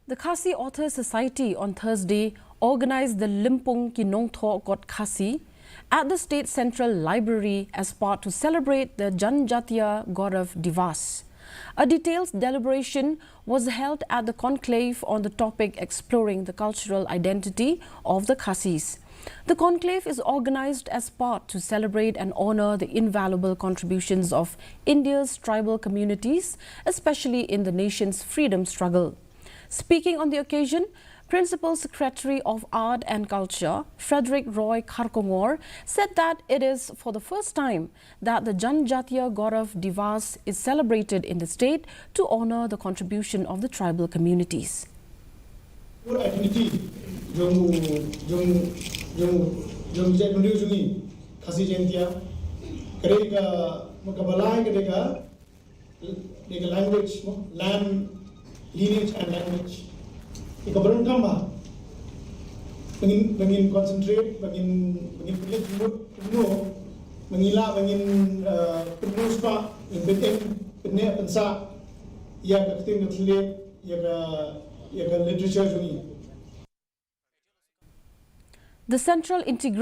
The Khasi Author Society on Thursday organised the Limpung Kinongtho Got Khasi at the State Central Library as part to celebrate the Janjatiya Gaurav Divas. A detailed deliberation was held at the conclave on the topic exploring the cultural identity of the Khasis. The conclave is organised as part to celebrate and honour the invaluable contributions of India's tribal communities, especially in the nation's freedom struggle. Speaking on the occasion, Principal Secretary of Art and Culture, Frederick Roy Kharkongor, said that it is for the first time that the Janjatiya Gaurav Divas is celebrated in the state to honour the contribution of the tribal communities. Lineage and language. Ikabarang kama, bangin concentrate, bangin pilih penuh, mangila bangin penuh spa, bangin penuh pensa, ya keting ketelit, ya literature juni. The Central Integrated